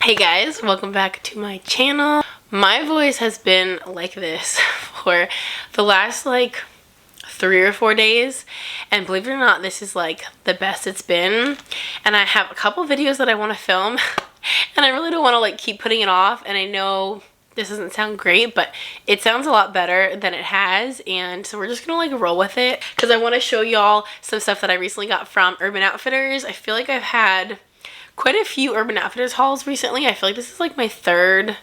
Hey guys, welcome back to my channel. My voice has been like this for the last 3 or 4 days, and believe it or not, this is like the best it's been. And I have a couple videos that I want to film and I really don't want to keep putting it off, and I know this doesn't sound great, but it sounds a lot better than it has, and so we're just gonna roll with it because I want to show y'all some stuff that I recently got from Urban Outfitters. I feel like I've had quite a few Urban Outfitters hauls recently. I feel like this is like my third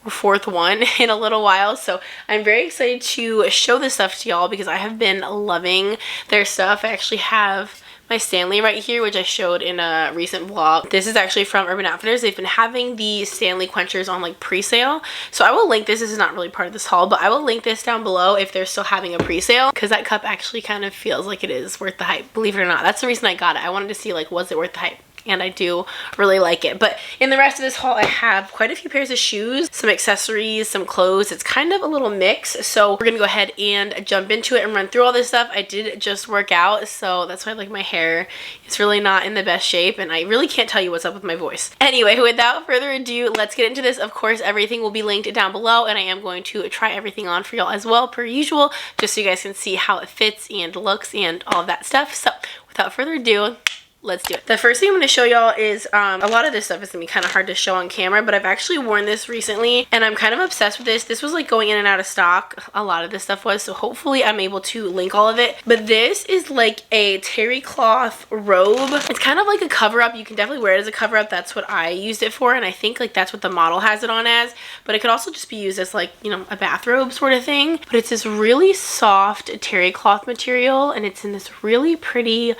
or fourth one in a little while, so I'm very excited to show this stuff to y'all because I have been loving their stuff. I actually have my Stanley right here, which I showed in a recent vlog. This is actually from Urban Outfitters. They've been having the Stanley quenchers on pre-sale, so I will link this. This is not really part of this haul, but I will link this down below if they're still having a pre-sale, because that cup actually kind of feels like it is worth the hype, believe it or not. That's the reason I got it. I wanted to see was it worth the hype, and I do really like it. But in the rest of this haul, I have quite a few pairs of shoes, some accessories, some clothes. It's kind of a little mix, so we're gonna go ahead and jump into it and run through all this stuff. I did just work out, so that's why my hair is really not in the best shape, and I really can't tell you what's up with my voice. Anyway, without further ado, let's get into this. Of course, everything will be linked down below, and I am going to try everything on for y'all as well, per usual, just so you guys can see how it fits and looks and all of that stuff. So without further ado, let's do it. The first thing I'm going to show y'all is a lot of this stuff is going to be kind of hard to show on camera, but I've actually worn this recently and I'm kind of obsessed with this. This was going in and out of stock. A lot of this stuff was, so hopefully I'm able to link all of it. But this is a terry cloth robe. It's kind of like a cover up. You can definitely wear it as a cover up. That's what I used it for, and I think that's what the model has it on as, but it could also just be used as a bathrobe sort of thing. But it's this really soft terry cloth material, and it's in this really pretty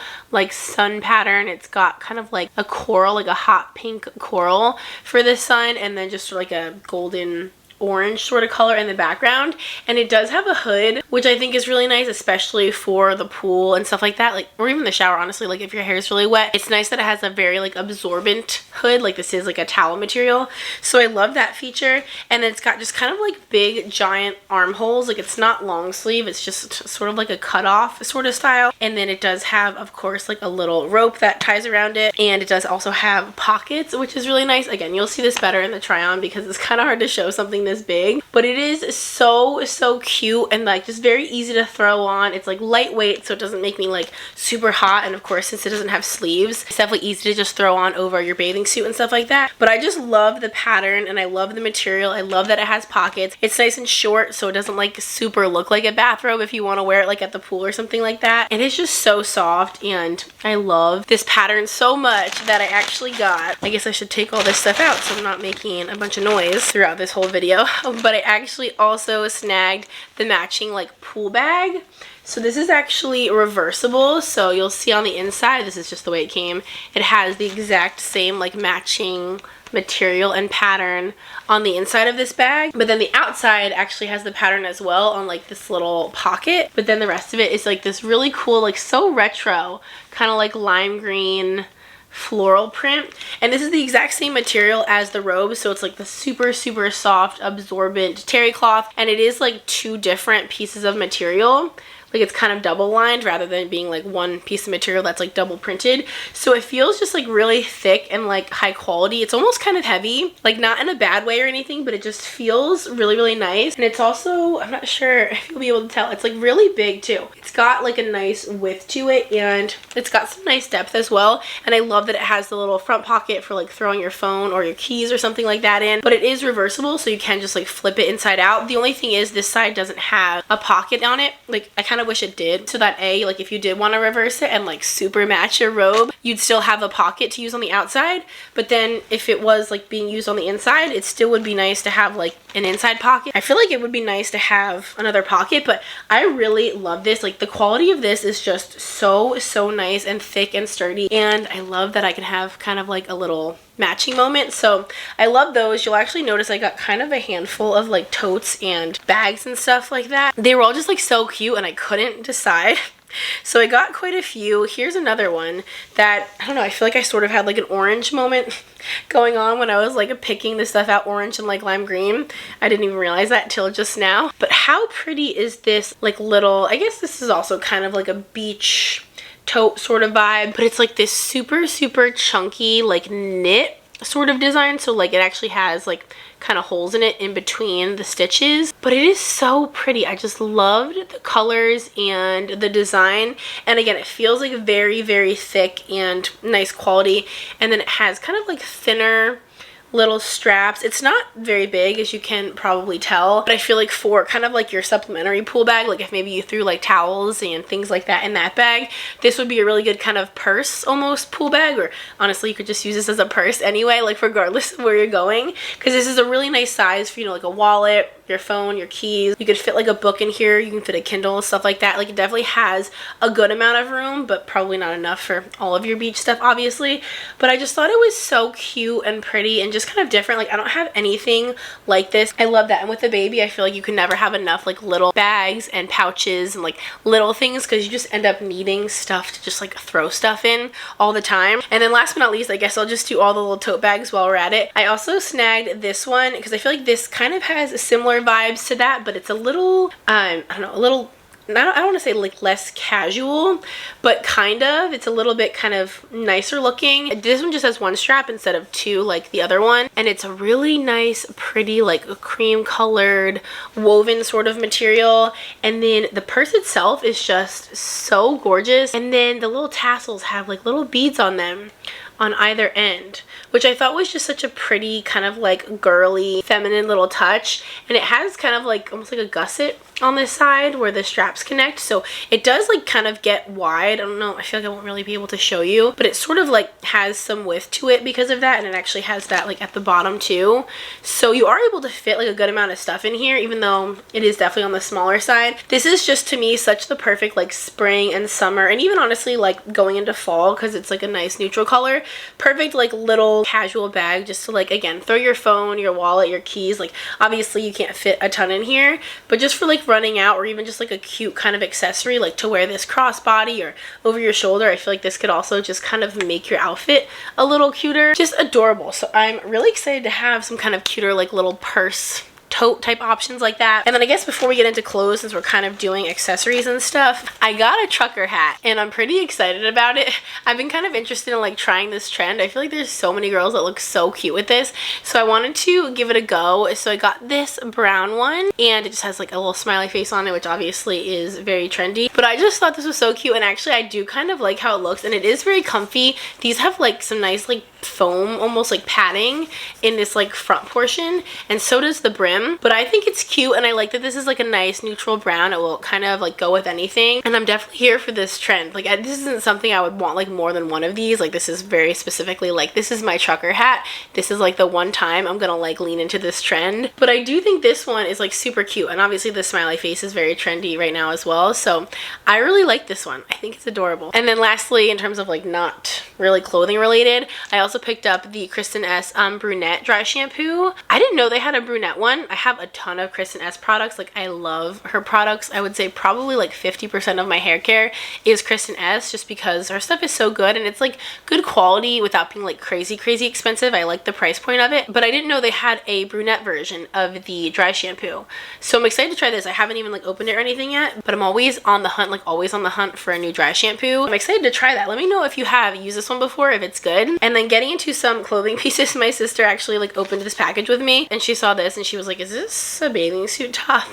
sun pattern. It's got kind of a coral, a hot pink coral for the sun, and then just a golden orange sort of color in the background. And it does have a hood, which I think is really nice, especially for the pool and stuff like that, or even the shower, honestly. If your hair is really wet, it's nice that it has a very absorbent hood. This is a towel material, so I love that feature. And it's got just kind of big giant armholes. It's not long sleeve, it's just sort of a cut off sort of style. And then it does have, of course, a little rope that ties around it, and it does also have pockets, which is really nice. Again, you'll see this better in the try on because it's kind of hard to show something this big, but it is so cute and just very easy to throw on. It's lightweight, so it doesn't make me super hot, and of course, since it doesn't have sleeves, it's definitely easy to just throw on over your bathing suit and stuff like that. But I just love the pattern and I love the material. I love that it has pockets. It's nice and short, so it doesn't super look like a bathrobe if you want to wear it at the pool or something like that. And it's just so soft, and I love this pattern so much that I actually got, I guess I should take all this stuff out so I'm not making a bunch of noise throughout this whole video, but I actually also snagged the matching pool bag. So this is actually reversible, so you'll see on the inside, this is just the way it came, it has the exact same matching material and pattern on the inside of this bag, but then the outside actually has the pattern as well on this little pocket. But then the rest of it is this really cool, so retro, kind of lime green floral print. And this is the exact same material as the robe, so it's the super soft absorbent terry cloth, and it is 2 different pieces of material. It's kind of double lined rather than being one piece of material that's double printed. So it feels just really thick and high quality. It's almost kind of heavy, not in a bad way or anything, but it just feels really nice. And it's also, I'm not sure if you'll be able to tell, it's really big too. It's got a nice width to it, and it's got some nice depth as well. And I love that it has the little front pocket for throwing your phone or your keys or something like that in, but it is reversible, so you can just flip it inside out. The only thing is this side doesn't have a pocket on it. I kind of wish it did, so that if you did want to reverse it and super match your robe, you'd still have a pocket to use on the outside. But then if it was being used on the inside, it still would be nice to have an inside pocket. I feel it would be nice to have another pocket, but I really love this. The quality of this is just so nice and thick and sturdy, and I love that I can have kind of a little matching moment. So I love those. You'll actually notice I got kind of a handful of totes and bags and stuff like that. They were all just so cute, and I couldn't decide. So I got quite a few. Here's another one that, I don't know, I feel I sort of had an orange moment going on when I was picking this stuff out, orange and lime green. I didn't even realize that till just now. But how pretty is this little, I guess this is also kind of a beach tote sort of vibe, but it's this super chunky knit sort of design, so like it actually has like kind of holes in it in between the stitches, but it is so pretty. I just loved the colors and the design, and again, it feels like very, very thick and nice quality, and then it has kind of like thinner little straps. It's not very big, as you can probably tell, but I feel like for kind of like your supplementary pool bag, like if maybe you threw like towels and things like that in that bag, this would be a really good kind of purse almost pool bag, or honestly you could just use this as a purse anyway, like regardless of where you're going, because this is a really nice size for, you know, like a wallet, your phone, your keys. You could fit like a book in here, you can fit a Kindle, stuff like that. Like it definitely has a good amount of room, but probably not enough for all of your beach stuff obviously. But I just thought it was so cute and pretty and just kind of different. Like I don't have anything like this. I love that. And with the baby, I feel like you can never have enough like little bags and pouches and like little things, because you just end up needing stuff to just like throw stuff in all the time. And then last but not least, I guess I'll just do all the little tote bags while we're at it. I also snagged this one because I feel like this kind of has a similar vibes to that, but it's a little I don't know, a little, I don't want to say like less casual, but kind of, it's a little bit kind of nicer looking. This one just has one strap instead of two like the other one, and it's a really nice, pretty, like a cream colored woven sort of material. And then the purse itself is just so gorgeous, and then the little tassels have like little beads on them on either end, which I thought was just such a pretty kind of like girly feminine little touch. And it has kind of like almost like a gusset on this side where the straps connect, so it does like kind of get wide. I don't know, I feel like I won't really be able to show you, but it sort of like has some width to it because of that, and it actually has that like at the bottom too, so you are able to fit like a good amount of stuff in here, even though it is definitely on the smaller side. This is just, to me, such the perfect like spring and summer, and even honestly like going into fall, because it's like a nice neutral color, perfect like little casual bag just to like, again, throw your phone, your wallet, your keys. Like obviously you can't fit a ton in here, but just for like running out, or even just like a cute kind of accessory like to wear this crossbody or over your shoulder, I feel like this could also just kind of make your outfit a little cuter. Just adorable. So I'm really excited to have some kind of cuter like little purse tote type options like that. And then I guess before we get into clothes, since we're kind of doing accessories and stuff, I got a trucker hat and I'm pretty excited about it. I've been kind of interested in like trying this trend. I feel like there's so many girls that look so cute with this, so I wanted to give it a go. So I got this brown one, and it just has like a little smiley face on it, which obviously is very trendy, but I just thought this was so cute. And actually I do kind of like how it looks, and it is very comfy. These have like some nice like foam, almost like padding in this like front portion, and so does the brim. But I think it's cute, and I like that this is like a nice neutral brown. It will kind of like go with anything, and I'm definitely here for this trend. Like this isn't something I would want like more than one of these. Like this is very specifically like, this is my trucker hat. This is like the one time I'm gonna like lean into this trend. But I do think this one is like super cute, and obviously the smiley face is very trendy right now as well, so I really like this one. I think it's adorable. And then lastly, in terms of like not really clothing related, I also picked up the Kristen S brunette dry shampoo. I didn't know they had a brunette one. I have a ton of Kristen S products. Like I love her products. I would say probably like 50% of my hair care is Kristen S, just because her stuff is so good, and it's like good quality without being like crazy expensive. I like the price point of it, but I didn't know they had a brunette version of the dry shampoo, so I'm excited to try this. I haven't even like opened it or anything yet, but I'm always on the hunt, like always on the hunt for a new dry shampoo. I'm excited to try that. Let me know if you have used this one before, if it's good. And then getting into some clothing pieces, my sister actually like opened this package with me, and she saw this and she was like, is this a bathing suit top?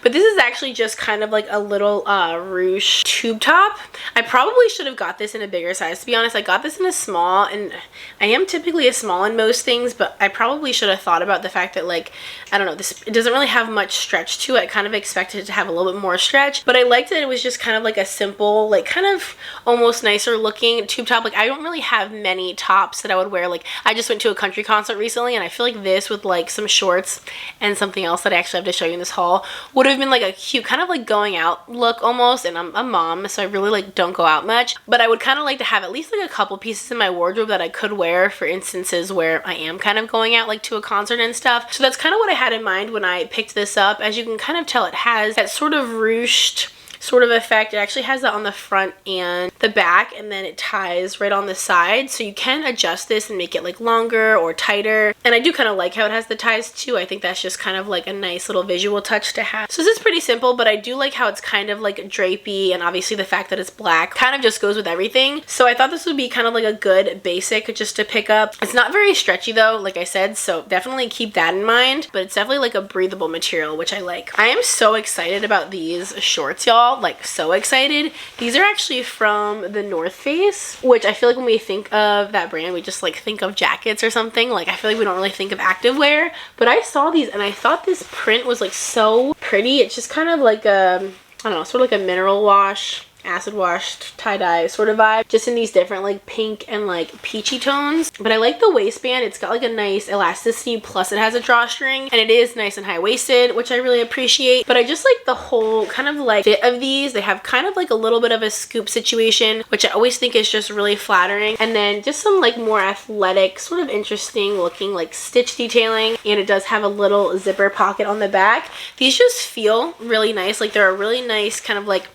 But this is actually just kind of like a little ruche tube top. I probably should have got this in a bigger size, to be honest. I got this in a small, and I am typically a small in most things, but I probably should have thought about the fact that like, I don't know, this, it doesn't really have much stretch to it. I kind of expected it to have a little bit more stretch, but I liked that it was just kind of like a simple, like kind of almost nicer looking tube top. Like I don't really have many tops that I would wear. Like I just went to a country concert recently, and I feel like this with like some shorts and something else that I actually have to show you in this haul would have been like a cute kind of like going out look almost. And I'm a mom, so I really like don't go out much, but I would kind of like to have at least like a couple pieces in my wardrobe that I could wear for instances where I am kind of going out like to a concert and stuff. So that's kind of what I had in mind when I picked this up. As you can kind of tell, it has that sort of ruched sort of effect. It actually has that on the front and the back, and then it ties right on the side, so you can adjust this and make it like longer or tighter. And I do kind of like how it has the ties too. I think that's just kind of like a nice little visual touch to have. So this is pretty simple, but I do like how it's kind of like drapey, and obviously the fact that it's black kind of just goes with everything. So I thought this would be kind of like a good basic just to pick up. It's not very stretchy though, like I said, so definitely keep that in mind, but it's definitely like a breathable material, which I like. I am so excited about these shorts, y'all, like so excited. These are actually from the North Face, which I feel like when we think of that brand, we just like think of jackets or something. Like I feel like we don't really think of activewear, but I saw these and I thought this print was like so pretty. It's just kind of like a, I don't know, sort of like a mineral wash, acid washed tie-dye sort of vibe, just in these different like pink and like peachy tones. But I like the waistband. It's got like a nice elasticity, plus it has a drawstring, and it is nice and high-waisted, which I really appreciate. But I just like the whole kind of like fit of these. They have kind of like a little bit of a scoop situation, which I always think is just really flattering, and then just some like more athletic, sort of interesting looking like stitch detailing, and it does have a little zipper pocket on the back. These just feel really nice. Like they're a really nice kind of like,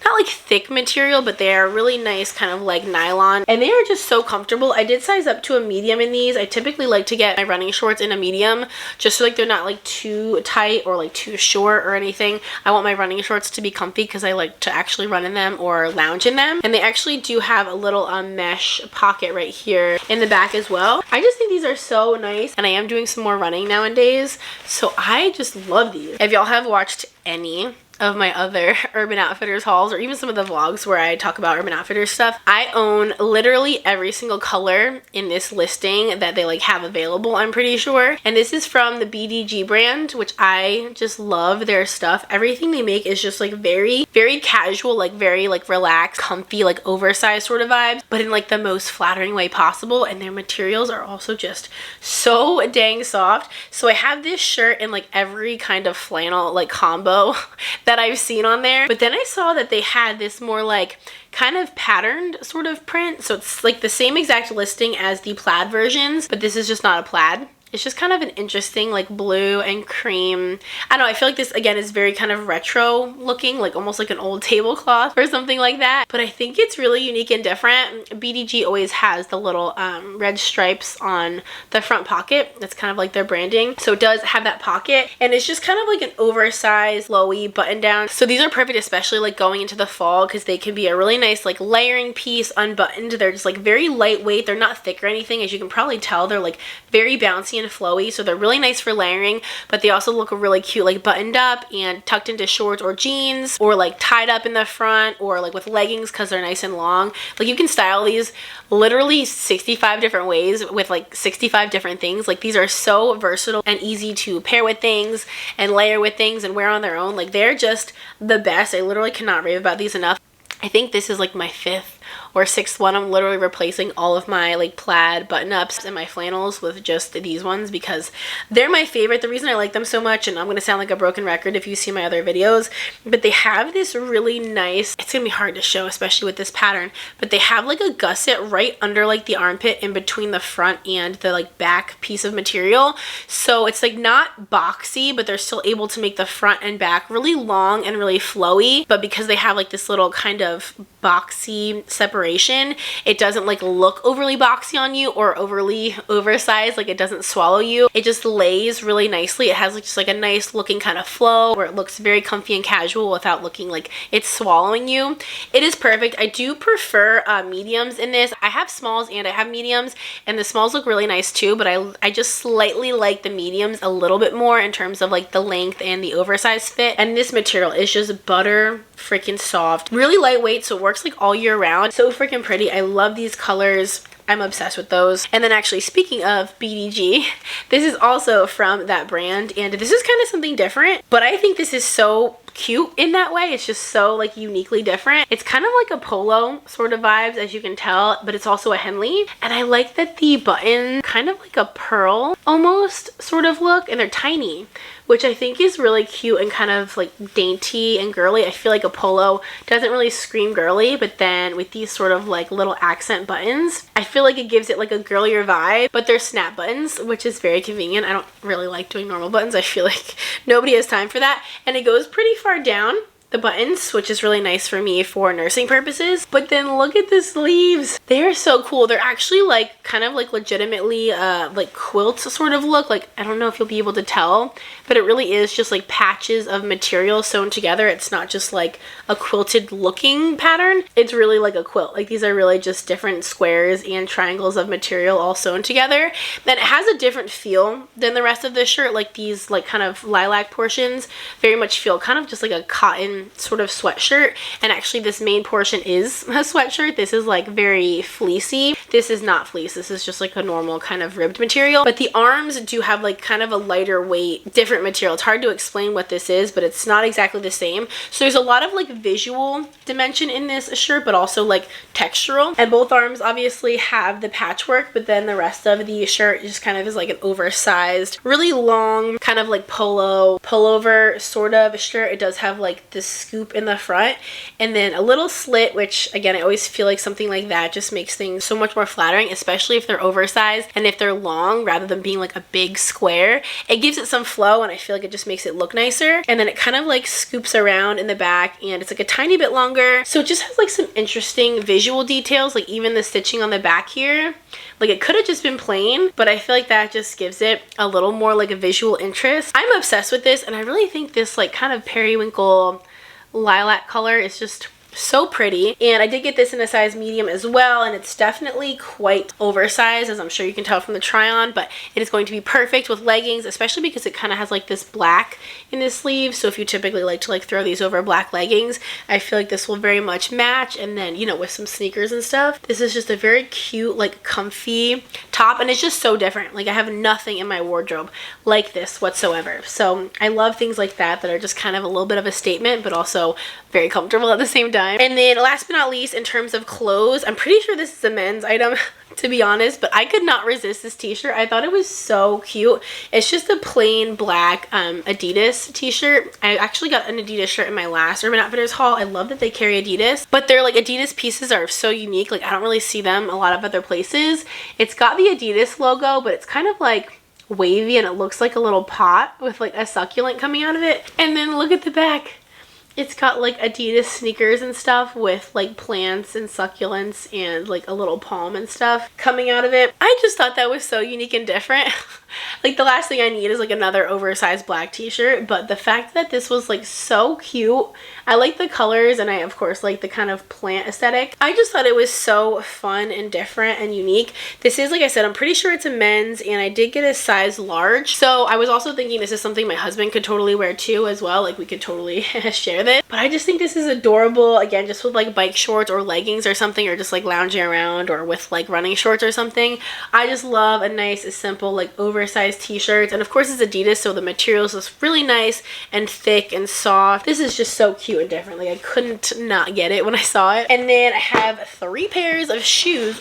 not like thick material, but they are really nice kind of like nylon, and they are just so comfortable. I did size up to a medium in these. I typically like to get my running shorts in a medium, just so like they're not like too tight or like too short or anything. I want my running shorts to be comfy because I like to actually run in them or lounge in them. And they actually do have a little mesh pocket right here in the back as well. I just think these are so nice, and I am doing some more running nowadays, so I just love these. If y'all have watched any of my other Urban Outfitters hauls, or even some of the vlogs where I talk about Urban Outfitters stuff, I own literally every single color in this listing that they like have available, I'm pretty sure. And this is from the BDG brand, which I just love their stuff. Everything they make is just like very casual, like very like relaxed, comfy, like oversized sort of vibes, but in like the most flattering way possible. And their materials are also just so dang soft. So I have this shirt in like every kind of flannel like combo that I've seen on there, but then I saw that they had this more like kind of patterned sort of print, so it's like the same exact listing as the plaid versions, but this is just not a plaid. It's just kind of an interesting like blue and cream. I don't know, I feel like this again is very kind of retro looking, like almost like an old tablecloth or something like that, but I think it's really unique and different. BDG always has the little red stripes on the front pocket. That's kind of like their branding, so it does have that pocket, and it's just kind of like an oversized flowy button down. So these are perfect, especially like going into the fall, because they can be a really nice like layering piece unbuttoned. They're just like very lightweight. They're not thick or anything, as you can probably tell. They're like very bouncy and flowy, so they're really nice for layering, but they also look really cute like buttoned up and tucked into shorts or jeans, or like tied up in the front, or like with leggings because they're nice and long. Like you can style these literally 65 different ways with like 65 different things. Like these are so versatile and easy to pair with things and layer with things and wear on their own. Like they're just the best. I literally cannot rave about these enough. I think this is like my 5th or 6th one. I'm literally replacing all of my like plaid button-ups and my flannels with just these ones because they're my favorite. The reason I like them so much, and I'm going to sound like a broken record if you see my other videos, but they have this really nice, it's going to be hard to show especially with this pattern, but they have like a gusset right under like the armpit in between the front and the like back piece of material. So it's like not boxy, but they're still able to make the front and back really long and really flowy, but because they have like this little kind of boxy separation, it doesn't like look overly boxy on you or overly oversized. Like it doesn't swallow you. It just lays really nicely. It has like just like a nice looking kind of flow where it looks very comfy and casual without looking like it's swallowing you. It is perfect. I do prefer mediums in this. I have smalls and I have mediums, and the smalls look really nice too, but I just slightly like the mediums a little bit more in terms of like the length and the oversized fit. And this material is just butter freaking soft, really lightweight, so it works like all year round. So freaking pretty. I love these colors. I'm obsessed with those. And then actually, speaking of BDG, this is also from that brand, and this is kind of something different, but I think this is so cute in that way. It's just so like uniquely different. It's kind of like a polo sort of vibes, as you can tell, but it's also a Henley. And I like that the button kind of like a pearl almost sort of look, and they're tiny, which I think is really cute and kind of like dainty and girly. I feel like a polo doesn't really scream girly, but then with these sort of like little accent buttons, I feel like it gives it like a girlier vibe. But they're snap buttons, which is very convenient. I don't really like doing normal buttons. I feel like nobody has time for that. And it goes pretty far down the buttons, which is really nice for me for nursing purposes. But then look at the sleeves. They are so cool. They're actually like kind of like legitimately like quilt sort of look. Like, I don't know if you'll be able to tell, but it really is just like patches of material sewn together. It's not just like a quilted looking pattern. It's really like a quilt. Like, these are really just different squares and triangles of material all sewn together. Then it has a different feel than the rest of the shirt. Like, these like kind of lilac portions very much feel kind of just like a cotton sort of sweatshirt, and actually this main portion is a sweatshirt. This is like very fleecy. This is not fleece. This is just like a normal kind of ribbed material, but the arms do have like kind of a lighter weight, different material. It's hard to explain what this is, but it's not exactly the same. So there's a lot of like visual dimension in this shirt, but also like textural. And both arms obviously have the patchwork, but then the rest of the shirt just kind of is like an oversized, really long kind of like pullover sort of shirt. It does have like this scoop in the front and then a little slit, which again, I always feel like something like that just makes things so much more flattering, especially if they're oversized and if they're long rather than being like a big square. It gives it some flow and I feel like it just makes it look nicer. And then it kind of like scoops around in the back and it's like a tiny bit longer. So it just has like some interesting visual details, like even the stitching on the back here. Like, it could have just been plain, but I feel like that just gives it a little more like a visual interest. I'm obsessed with this, and I really think this like kind of periwinkle lilac color is just so pretty. And I did get this in a size medium as well, and it's definitely quite oversized, as I'm sure you can tell from the try on, but it is going to be perfect with leggings, especially because it kind of has like this black in the sleeve. So if you typically like to like throw these over black leggings, I feel like this will very much match. And then, you know, with some sneakers and stuff, this is just a very cute, like comfy top, and it's just so different. Like, I have nothing in my wardrobe like this whatsoever. So I love things like that that are just kind of a little bit of a statement, but also very comfortable at the same time. And then last but not least, in terms of clothes, I'm pretty sure this is a men's item to be honest, but I could not resist this t-shirt. I thought it was so cute. It's just a plain black Adidas t-shirt. I actually got an Adidas shirt in my last Urban Outfitters haul. I love that they carry Adidas, but their like Adidas pieces are so unique. Like, I don't really see them a lot of other places. It's got the Adidas logo, but it's kind of like wavy and it looks like a little pot with like a succulent coming out of it. And then look at the back. It's got like Adidas sneakers and stuff with like plants and succulents and like a little palm and stuff coming out of it. I just thought that was so unique and different. Like, the last thing I need is like another oversized black t-shirt, but the fact that this was like so cute, I like the colors, and I of course like the kind of plant aesthetic. I just thought it was so fun and different and unique. This is, like I said, I'm pretty sure it's a men's, and I did get a size large. So I was also thinking this is something my husband could totally wear too as well. Like, we could totally share this. But I just think this is adorable. Again, just with like bike shorts or leggings or something, or just like lounging around, or with like running shorts or something. I just love a nice, simple, like oversized t-shirts. And of course it's Adidas, so the material is just really nice and thick and soft. This is just so cute and different. Like, I couldn't not get it when I saw it. And then I have 3 pairs of shoes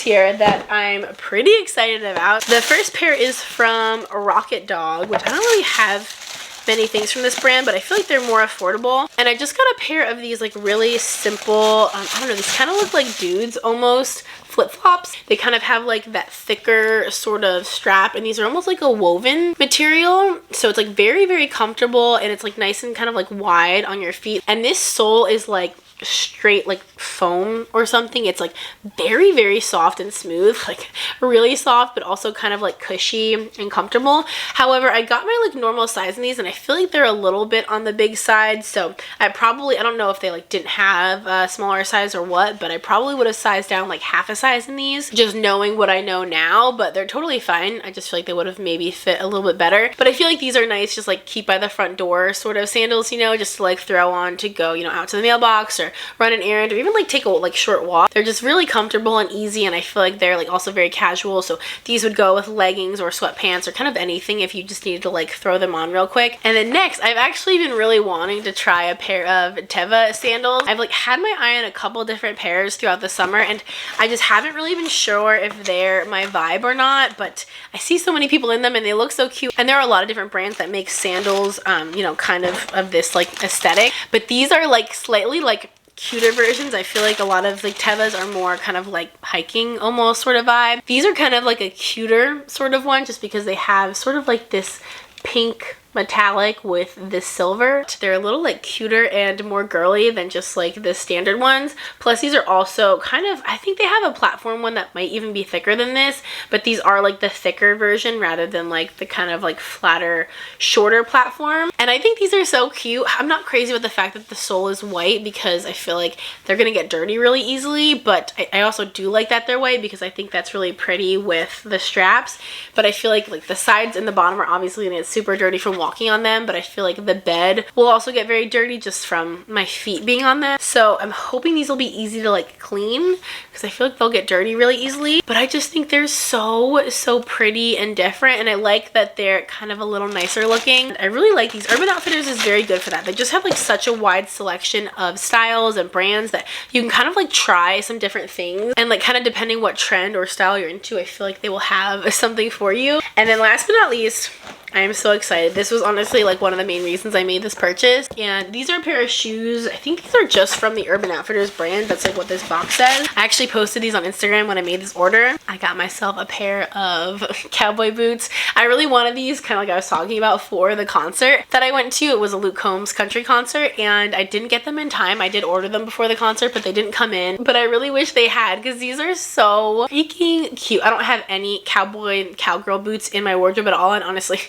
here that I'm pretty excited about. The first pair is from Rocket Dog, which I don't really have many things from this brand, but I feel like they're more affordable. And I just got a pair of these like really simple, I don't know, these kind of look like dudes almost, flip-flops. They kind of have like that thicker sort of strap, and these are almost like a woven material, so it's like very, very comfortable, and it's like nice and kind of like wide on your feet. And this sole is like straight like foam or something. It's like very, very soft and smooth, like really soft, but also kind of like cushy and comfortable. However, I got my like normal size in these, and I feel like they're a little bit on the big side, so I don't know if they like didn't have a smaller size or what, but I probably would have sized down like half a size in these, just knowing what I know now. But they're totally fine. I just feel like they would have maybe fit a little bit better. But I feel like these are nice, just like keep by the front door sort of sandals, you know, just to like throw on to go, you know, out to the mailbox or run an errand, or even like take a like short walk. They're just really comfortable and easy, and I feel like they're like also very casual, so these would go with leggings or sweatpants or kind of anything if you just needed to like throw them on real quick. And then next, I've actually been really wanting to try a pair of Teva sandals. I've like had my eye on a couple different pairs throughout the summer, and I just haven't really been sure if they're my vibe or not, but I see so many people in them and they look so cute. And there are a lot of different brands that make sandals, you know, kind of this like aesthetic, but these are like slightly like cuter versions. I feel like a lot of like Tevas are more kind of like hiking almost sort of vibe. These are kind of like a cuter sort of one, just because they have sort of like this pink metallic with this silver. They're a little like cuter and more girly than just like the standard ones. Plus these are also kind of, I think they have a platform one that might even be thicker than this, but these are like the thicker version rather than like the kind of like flatter, shorter platform. And I think these are so cute. I'm not crazy with the fact that the sole is white because I feel like they're gonna get dirty really easily, but I also do like that they're white because I think that's really pretty with the straps. But I feel like the sides and the bottom are obviously gonna get super dirty from walking on them, but I feel like the bed will also get very dirty just from my feet being on them. So I'm hoping these will be easy to like clean because I feel like they'll get dirty really easily. But I just think they're so pretty and different, and I like that they're kind of a little nicer looking. I really like these. Urban Outfitters is very good for that. They just have like such a wide selection of styles and brands that you can kind of like try some different things, and like kind of depending what trend or style you're into, I feel like they will have something for you. And then last but not least, I am so excited. This was honestly like one of the main reasons I made this purchase. And these are a pair of shoes. I think these are just from the Urban Outfitters brand. That's like what this box says. I actually posted these on Instagram when I made this order. I got myself a pair of cowboy boots. I really wanted these, kind of like I was talking about, for the concert that I went to. It was a Luke Combs country concert and I didn't get them in time. I did order them before the concert, but they didn't come in. But I really wish they had because these are so freaking cute. I don't have any cowboy and cowgirl boots in my wardrobe at all, and honestly,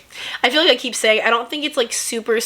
I feel like I keep saying I don't think it's like super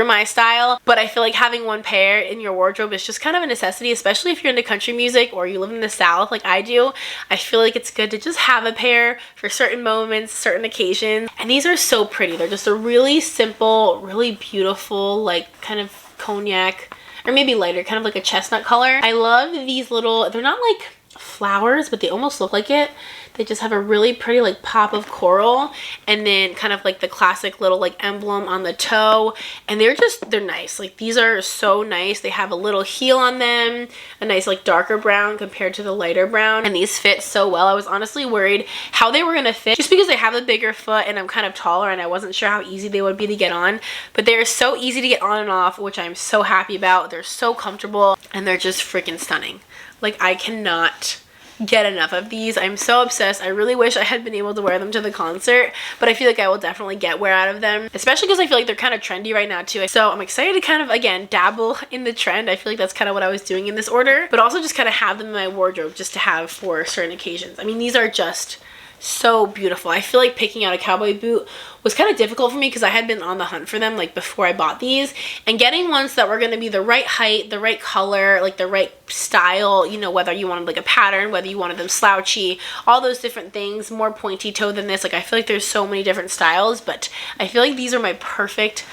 my style, but I feel like having one pair in your wardrobe is just kind of a necessity, especially if you're into country music or you live in the South like I do. I feel like it's good to just have a pair for certain moments, certain occasions. And these are so pretty. They're just a really simple, really beautiful, like kind of cognac or maybe lighter, kind of like a chestnut color. I love these little, they're not like flowers, but they almost look like it. They just have a really pretty like pop of coral, and then kind of like the classic little like emblem on the toe, and they're nice. Like these are so nice. They have a little heel on them, a nice like darker brown compared to the lighter brown, and these fit so well. I was honestly worried how they were gonna fit just because I have a bigger foot and I'm kind of taller, and I wasn't sure how easy they would be to get on, but they're so easy to get on and off, which I'm so happy about. They're so comfortable and they're just freaking stunning. Like I cannot get enough of these. I'm so obsessed. I really wish I had been able to wear them to the concert, but I feel like I will definitely get wear out of them, especially because I feel like they're kind of trendy right now too. So I'm excited to kind of, again, dabble in the trend. I feel like that's kind of what I was doing in this order, but also just kind of have them in my wardrobe just to have for certain occasions. I mean, these are just so beautiful. I feel like picking out a cowboy boot was kind of difficult for me because I had been on the hunt for them like before I bought these, and getting ones that were going to be the right height, the right color, like the right style, you know, whether you wanted like a pattern, whether you wanted them slouchy, all those different things, more pointy toe than this. Like I feel like there's so many different styles, but I feel like these are my perfect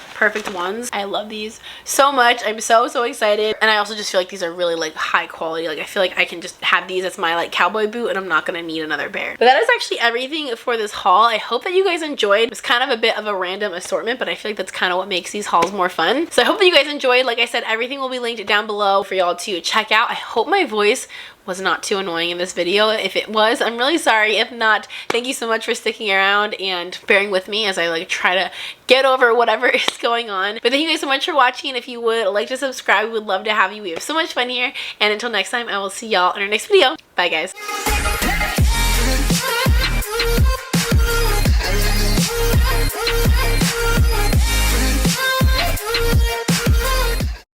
ones. I love these so much. I'm so excited, and I also just feel like these are really like high quality. Like I feel like I can just have these as my like cowboy boot and I'm not gonna need another pair. But that is actually everything for this haul. I hope that you guys enjoyed. It was kind of a bit of a random assortment, but I feel like that's kind of what makes these hauls more fun. So I hope that you guys enjoyed. Like I said, everything will be linked down below for y'all to check out. I hope my voice was not too annoying in this video. If it was, I'm really sorry. If not, thank you so much for sticking around and bearing with me as I like try to get over whatever is going on. But thank you guys so much for watching. If you would like to subscribe, we would love to have you. We have so much fun here, and until next time, I will see y'all in our next video. Bye guys.